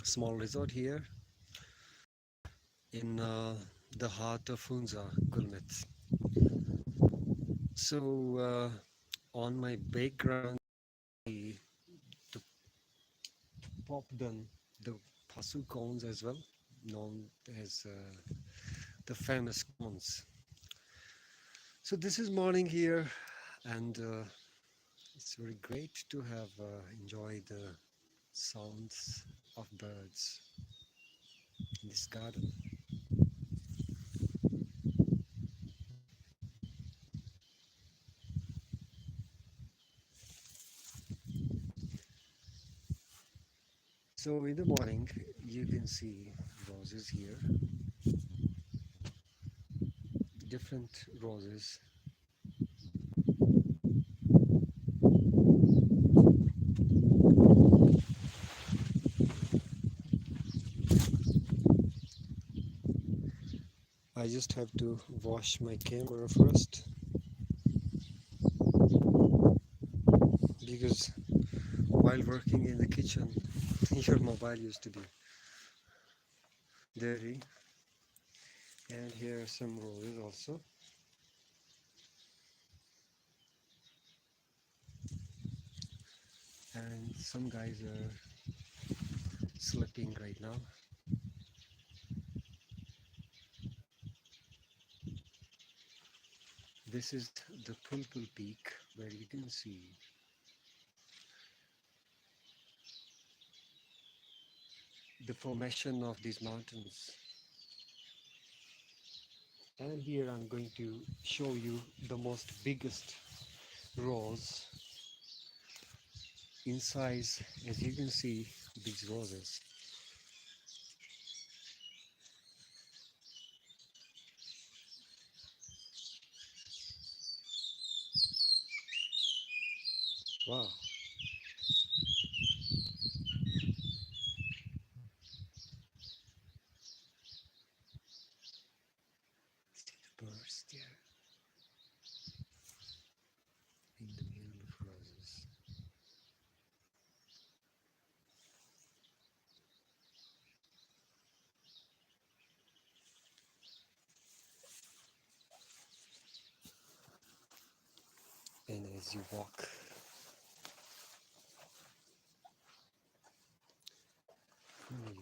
small resort here in the heart of Hunza, Gulmet. So on my background, the popdan, the pasu cones as well, known as the famous cones. So this is morning here, and it's very great to have enjoyed the sounds of birds in this garden. So in the morning, you can see roses here, different roses. I just have to wash my camera first because while working in the kitchen, your mobile used to be dirty. And here are some roses also. And some guys are sleeping right now. This is the Pulpul Peak where you can see the formation of these mountains. And here I'm going to show you the most biggest rose in size, as you can see these roses. Wow, see the birds there in the middle of roses. And as you walk from here,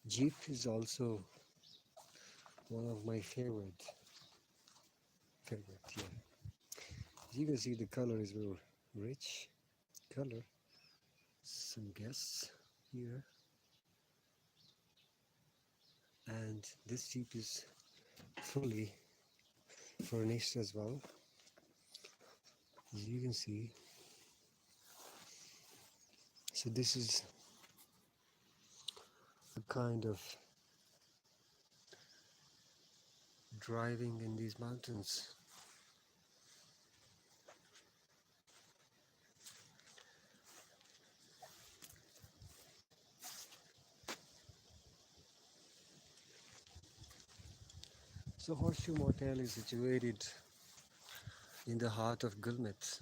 Jeep is also one of my favorite, yeah. As you can see, the color is very rich color. Some guests here, and this Jeep is fully furnished as well. As you can see, so this is a kind of driving in these mountains. So Horseshoe Motel is situated in the heart of Gulmet.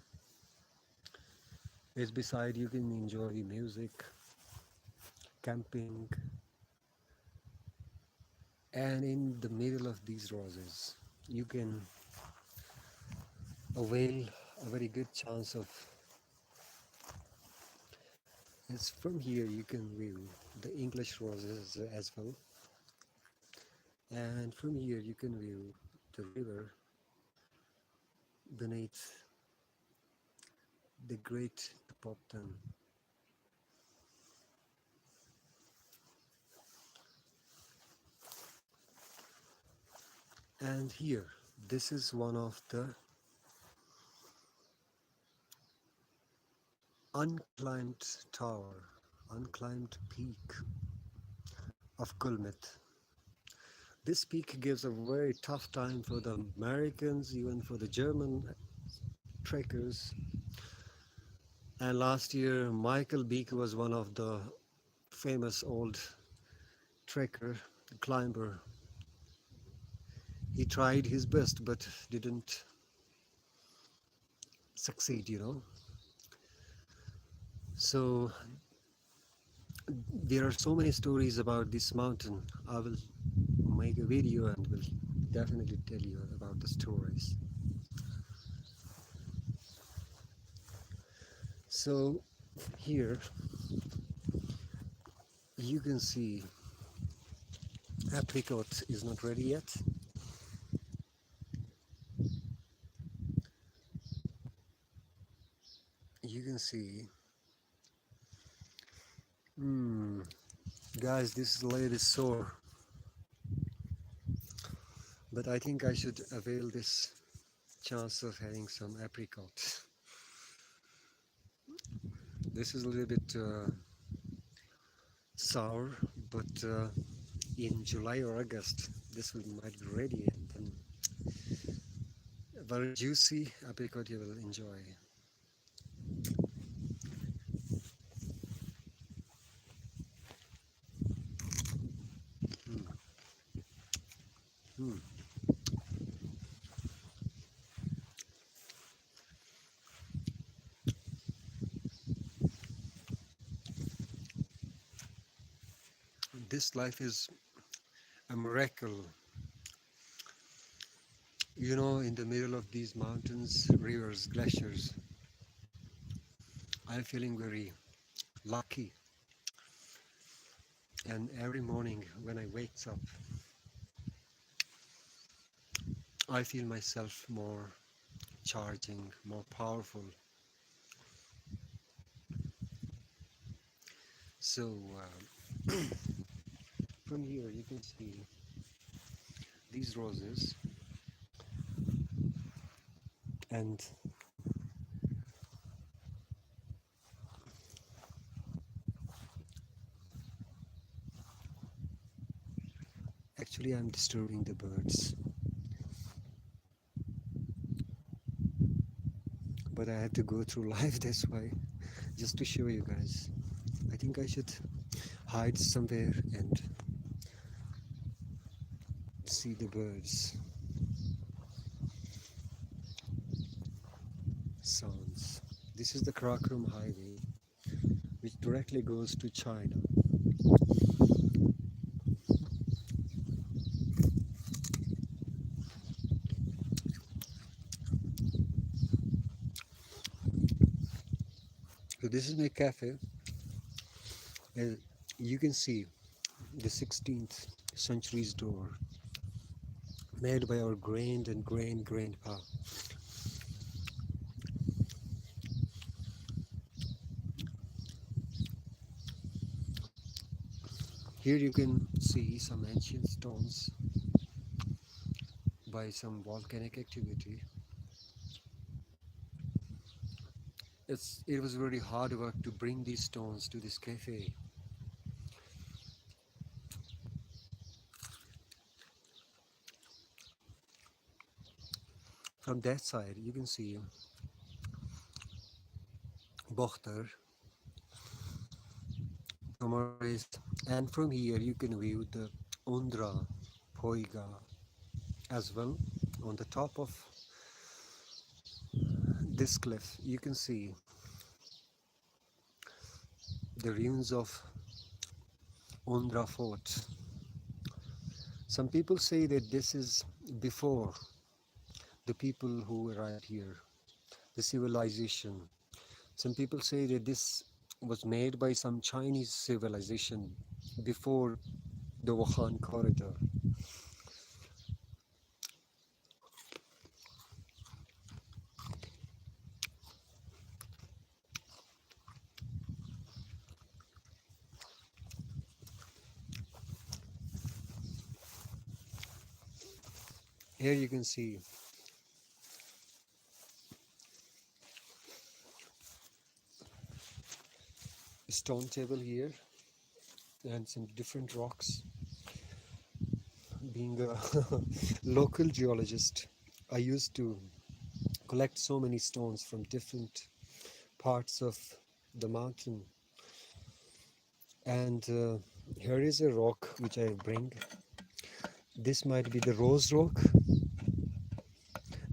It's beside you can enjoy music, camping, and in the middle of these roses you can avail a very good chance of, as from here you can view the English roses as well, and from here you can view the river beneath the great Popton. And here, this is one of the unclimbed tower, unclimbed peak of Gulmet. This peak gives a very tough time for the Americans, even for the German trekkers. And last year, Michael Beek was one of the famous old trekker, climber, He tried his best but didn't succeed, you know. So there are so many stories about this mountain. I will make a video and will definitely tell you about the stories. So here you can see Apricot is not ready yet. You can see, hmm, guys, this lid is sore, but I think I should avail this chance of having some apricot. This is a little bit sour, but in July or August this will might be ready, and then very juicy apricot you will enjoy. Hmm. Hmm. This life is a miracle. You know, in the middle of these mountains, rivers, glaciers, I'm feeling very lucky. And every morning when I wake up, I feel myself more charging, more powerful. So from here you can see these roses, and actually I'm disturbing the birds, but I had to go through life this way just to show you guys. I think I should hide somewhere and see the birds sounds. This is the Karakoram highway which directly goes to China. So this is my cafe, and you can see the 16th century's door made by our grand and grandpa. Here you can see some ancient stones by some volcanic activity. It was very hard work to bring these stones to this cafe. From that side you can see Bokhtar, Tomorrow's, and from here you can view the Undra Poiga as well. On the top of this cliff you can see the ruins of Undra Fort. Some people say that this is before the people who arrived here, the civilization. Some people say that this was made by some Chinese civilization before the Wuhan corridor. Here you can see a stone table here and some different rocks. Being a local geologist, I used to collect so many stones from different parts of the mountain. And here is a rock which I bring. This might be the rose rock.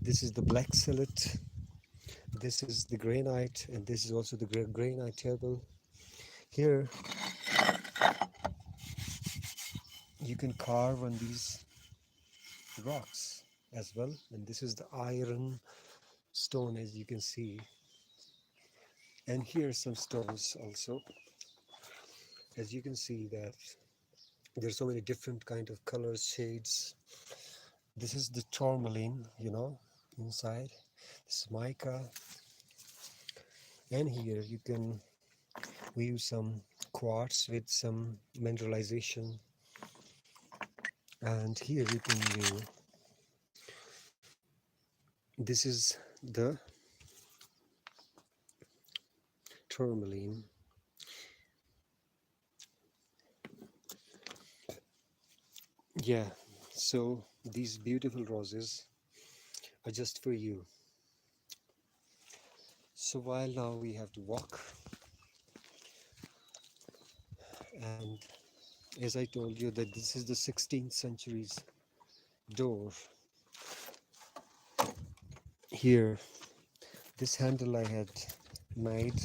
This is the black sallet. This is the granite, and this is also the granite table. Here you can carve on these rocks as well, and this is the iron stone, as you can see. And here are some stones also, as you can see that there's so many different kind of colors, shades. This is the tourmaline, inside. This is mica, and here you can view some quartz with some mineralization. And here you can view, this is the tourmaline. Yeah, so these beautiful roses are just for you. So while now we have to walk, and as I told you that this is the 16th century's door. Here, this handle I had made,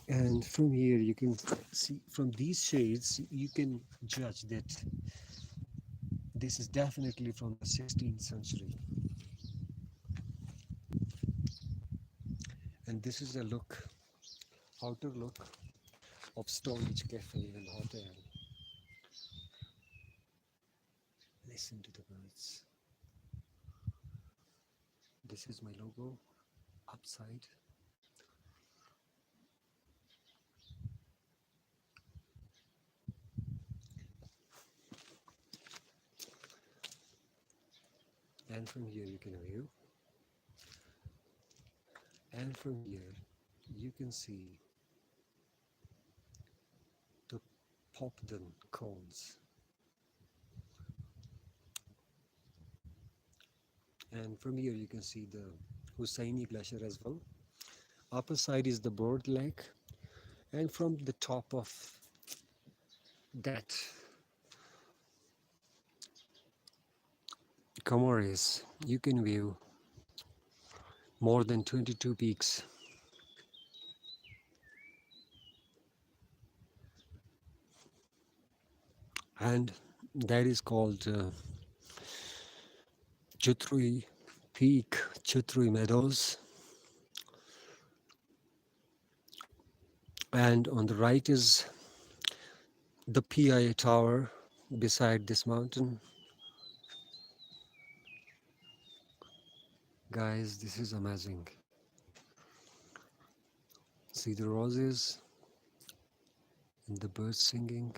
and from here you can see, from these shades you can judge that this is definitely from the 16th century. And this is a look, outer look of Stonehenge Cafe and Hotel. Listen to the birds. This is my logo upside. And from here you can view. And from here you can see the Popden cones. And from here you can see the Hussaini Glacier as well. Upper side is the Bird Lake, and from the top of that Comoros you can view more than 22 peaks. And that is called Chutrui Peak, Chutrui Meadows. And on the right is the PIA Tower beside this mountain. Guys, this is amazing. See the roses and the birds singing.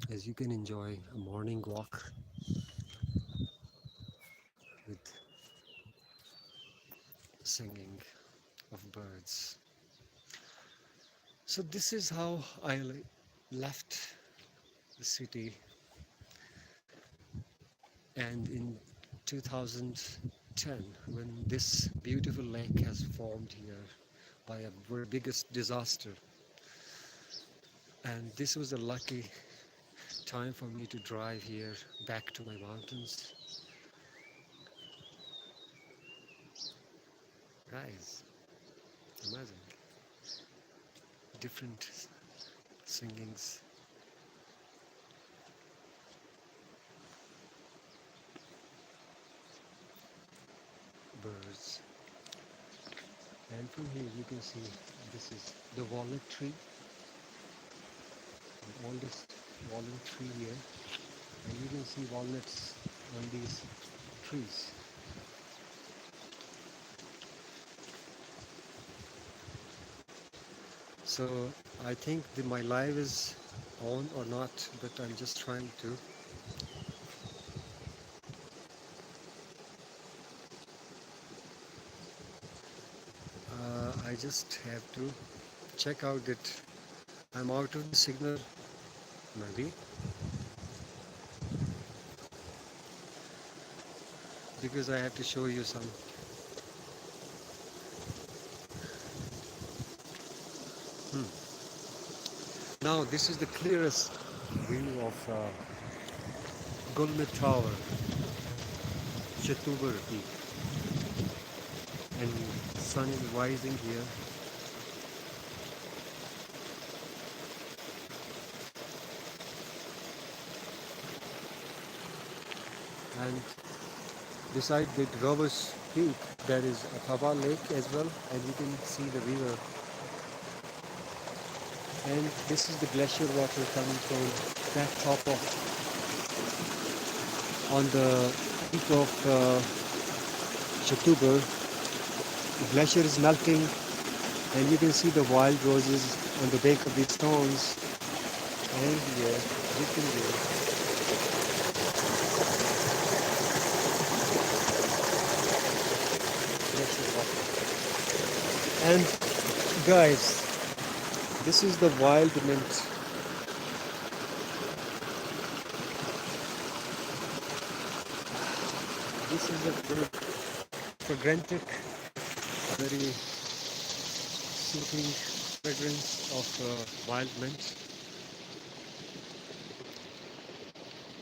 As you can enjoy a morning walk with singing of birds. So this is how I left the city, and in 2010, when this beautiful lake has formed here by a very biggest disaster, and this was a lucky time for me to drive here back to my mountains. Guys, amazing. Different singings. Birds. And from here you can see this is the walnut tree, the oldest walnut tree here. And you can see walnuts on these trees. So I think my live is on or not, but I'm just trying to. I just have to check out that I'm out of the signal, maybe, because I have to show you some Now this is the clearest view of Gulmit Tower, Chatubar Peak, and sun is rising here. And beside the Gobus Peak, there is a Thaba Lake as well, and you can see the river. And this is the glacier water coming from that top of on the peak of Chatubar. The glacier is melting, and you can see the wild roses on the back of these stones. And here you can do glacier water. And guys, this is the wild mint. This is a fragrantic, very soothing fragrance of wild mint.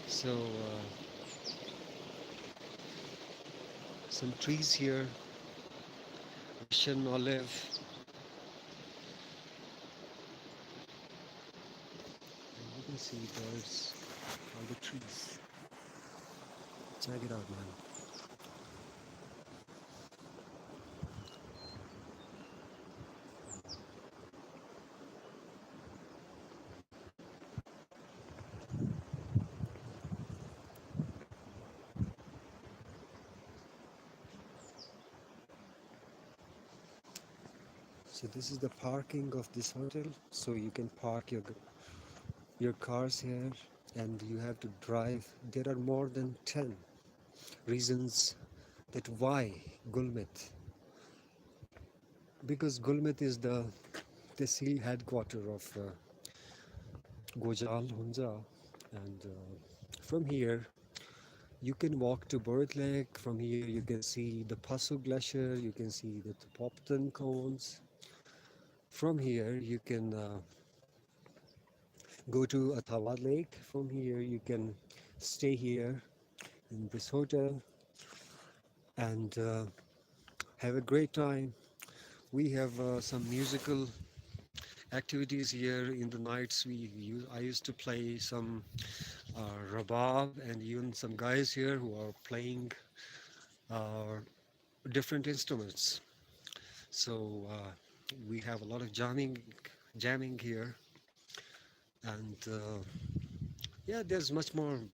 So some trees here, Russian olive, and you can see birds on the trees. Check it out, man. So this is the parking of this hotel. So you can park your cars here, and you have to drive. There are more than 10 reasons that why Gulmit. Because Gulmit is the Tehsil headquarter of Gojal Hunza, and from here you can walk to Borit Lake. From here you can see the Pasu Glacier, you can see the Popton cones. From here you can go to Athawa Lake. From here you can stay here in this hotel and have a great time. We have some musical activities here in the nights. I used to play some rabab, and even some guys here who are playing uh, different instruments. So we have a lot of jamming here, and yeah, there's much more